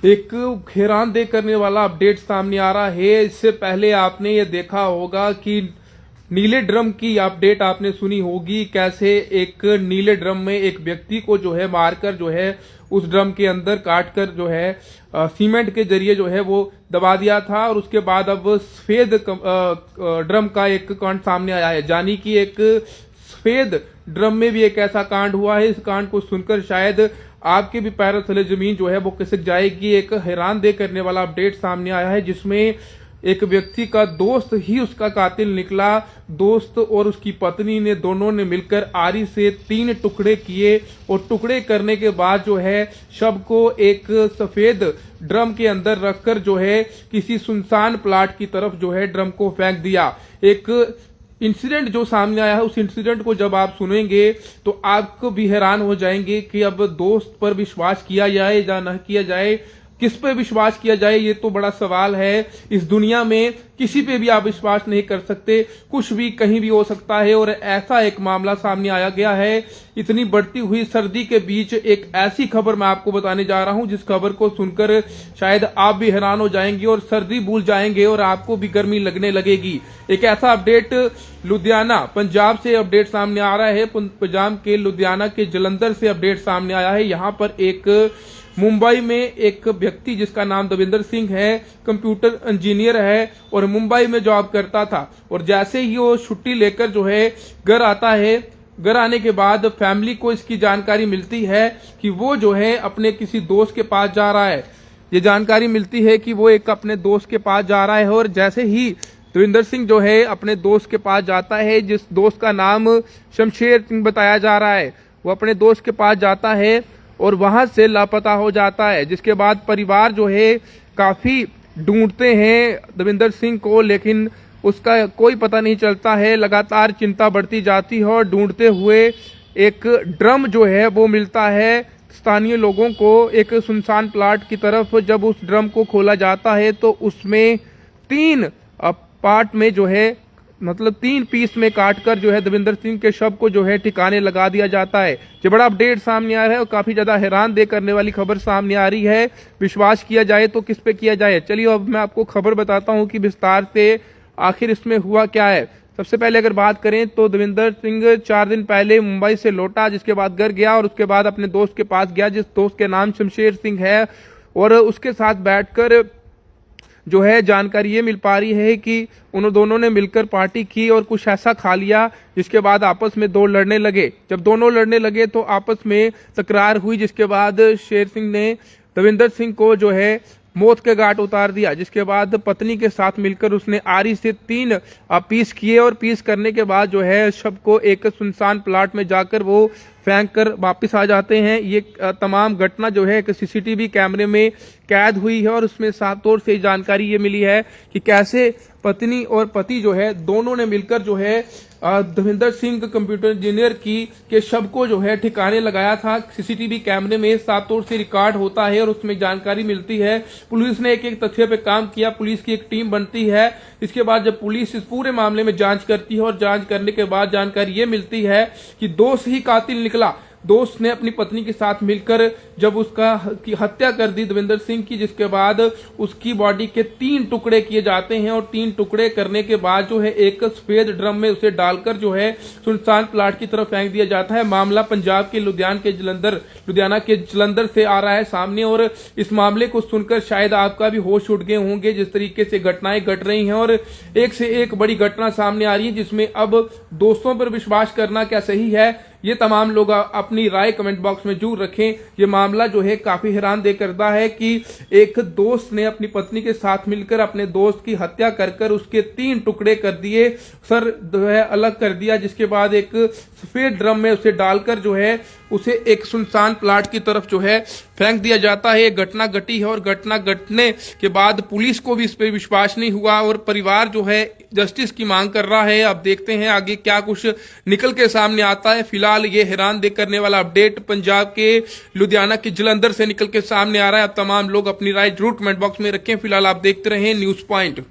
एक हैरानदे करने वाला अपडेट सामने आ रहा है। इससे पहले आपने ये देखा होगा कि नीले ड्रम की अपडेट आपने सुनी होगी, कैसे एक नीले ड्रम में एक व्यक्ति को जो है मारकर जो है उस ड्रम के अंदर काटकर जो है सीमेंट के जरिए जो है वो दबा दिया था। और उसके बाद अब सफेद ड्रम का एक कांड सामने आया है, यानी कि एक सफेद ड्रम में भी एक ऐसा कांड हुआ है। इस कांड को सुनकर शायद आपके भी पैरों तले जमीन जो है वो खिसक जाएगी। एक हैरानदे करने वाला अपडेट सामने आया है, जिसमें एक व्यक्ति का दोस्त ही उसका कातिल निकला। दोस्त और उसकी पत्नी ने दोनों ने मिलकर आरी से 3 टुकड़े किए और टुकड़े करने के बाद जो है शव को एक सफेद ड्रम के अंदर रखकर जो है किसी सुनसान प्लाट की तरफ जो है ड्रम को फेंक दिया। एक इंसिडेंट जो सामने आया है, उस इंसिडेंट को जब आप सुनेंगे तो आपको भी हैरान हो जाएंगे कि अब दोस्त पर विश्वास किया जाए या न किया जाए, किस पे विश्वास किया जाए, ये तो बड़ा सवाल है। इस दुनिया में किसी पे भी आप विश्वास नहीं कर सकते, कुछ भी कहीं भी हो सकता है। और ऐसा एक मामला सामने आया गया है। इतनी बढ़ती हुई सर्दी के बीच एक ऐसी खबर मैं आपको बताने जा रहा हूं, जिस खबर को सुनकर शायद आप भी हैरान हो जाएंगे और सर्दी भूल जाएंगे और आपको भी गर्मी लगने लगेगी। एक ऐसा अपडेट लुधियाना पंजाब से अपडेट सामने आ रहा है। पंजाब के लुधियाना के जलंधर से अपडेट सामने आया है। यहाँ पर एक मुंबई में एक व्यक्ति जिसका नाम दविंदर सिंह है, कंप्यूटर इंजीनियर है और मुंबई में जॉब करता था। और जैसे ही वो छुट्टी लेकर जो है घर आता है, घर आने के बाद फैमिली को इसकी जानकारी मिलती है कि वो जो है अपने किसी दोस्त के पास जा रहा है। ये जानकारी मिलती है कि वो एक अपने दोस्त के पास जा रहा है। और जैसे ही दविंदर सिंह जो है अपने दोस्त के पास जाता है, जिस दोस्त का नाम शमशेर सिंह बताया जा रहा है, वो अपने दोस्त के पास जाता है और वहां से लापता हो जाता है। जिसके बाद परिवार जो है काफी ढूंढते हैं दविंदर सिंह को, लेकिन उसका कोई पता नहीं चलता है। लगातार चिंता बढ़ती जाती है और ढूंढते हुए एक ड्रम जो है वो मिलता है स्थानीय लोगों को एक सुनसान प्लाट की तरफ। जब उस ड्रम को खोला जाता है तो उसमें 3 पार्ट में जो है, मतलब 3 पीस में काटकर जो है दविंदर सिंह के शव को जो है ठिकाने लगा दिया जाता है। ये बड़ा अपडेट सामने आ रहा है और काफी ज्यादा हैरान दे करने वाली खबर सामने आ रही है। विश्वास किया जाए तो किस पे किया जाए, चलिए अब मैं आपको खबर बताता हूं कि विस्तार से आखिर इसमें हुआ क्या है। सबसे पहले अगर बात करें तो दविंदर सिंह 4 दिन पहले मुंबई से लौटा, जिसके बाद घर गया और उसके बाद अपने दोस्त के पास गया, जिस दोस्त के नाम शमशेर सिंह है। और उसके साथ बैठकर जो है जानकारी ये मिल पा रही है कि उन दोनों ने मिलकर पार्टी की और कुछ ऐसा खा लिया, जिसके बाद आपस में 2 लड़ने लगे। जब दोनों लड़ने लगे तो आपस में तकरार हुई, जिसके बाद शेर सिंह ने दविंदर सिंह को जो है मौत के घाट उतार दिया। जिसके बाद पत्नी के साथ मिलकर उसने आरी से 3 पीस किए और पीस करने के बाद जो है शव को एक सुनसान प्लाट में जाकर वो फेंक कर वापिस आ जाते हैं। ये तमाम घटना जो है एक सीसीटीवी कैमरे में कैद हुई है और उसमें साफ तौर से जानकारी ये मिली है कि कैसे पत्नी और पति जो है दोनों ने मिलकर जो है दविंदर सिंह कंप्यूटर इंजीनियर के शव को जो है ठिकाने लगाया था। सीसीटीवी कैमरे में साफ तौर से रिकॉर्ड होता है और उसमें जानकारी मिलती है। पुलिस ने एक तथ्य पे काम किया, पुलिस की एक टीम बनती है। इसके बाद जब पुलिस इस पूरे मामले में जांच करती है और जांच करने के बाद जानकारी ये मिलती है कि दोस्त ही कातिल निकला। दोस्त ने अपनी पत्नी के साथ मिलकर जब उसका की हत्या कर दी दविंदर सिंह की, जिसके बाद उसकी बॉडी के 3 टुकड़े किए जाते हैं और 3 टुकड़े करने के बाद जो है एक सफेद ड्रम में उसे डालकर जो है सुनसान प्लाट की तरफ फेंक दिया जाता है। मामला पंजाब के लुधियाना के जलंधर से आ रहा है सामने। और इस मामले को सुनकर शायद आपका भी होश उड़ गए होंगे, जिस तरीके से घटनाएं घट रही हैं और एक से एक बड़ी घटना सामने आ रही है, जिसमें अब दोस्तों पर विश्वास करना क्या सही है, ये तमाम लोग अपनी राय कमेंट बॉक्स में जरूर रखें। ये मामला जो है काफी हैरान दे करता है कि एक दोस्त ने अपनी पत्नी के साथ मिलकर अपने दोस्त की हत्या कर उसके 3 टुकड़े कर दिए, सर जो है अलग कर दिया। जिसके बाद एक सफेद ड्रम में उसे डालकर जो है उसे एक सुनसान प्लाट की तरफ जो है फेंक दिया जाता है। घटना घटी है और घटना घटने के बाद पुलिस को भी इस पर विश्वास नहीं हुआ और परिवार जो है जस्टिस की मांग कर रहा है। अब देखते हैं आगे क्या कुछ निकल के सामने आता है। फिलहाल ये हैरान दे करने वाला अपडेट पंजाब के लुधियाना के जलंधर से निकल के सामने आ रहा है। अब तमाम लोग अपनी राय जरूर कमेंट बॉक्स में रखें। फिलहाल आप देखते रहें न्यूज पॉइंट।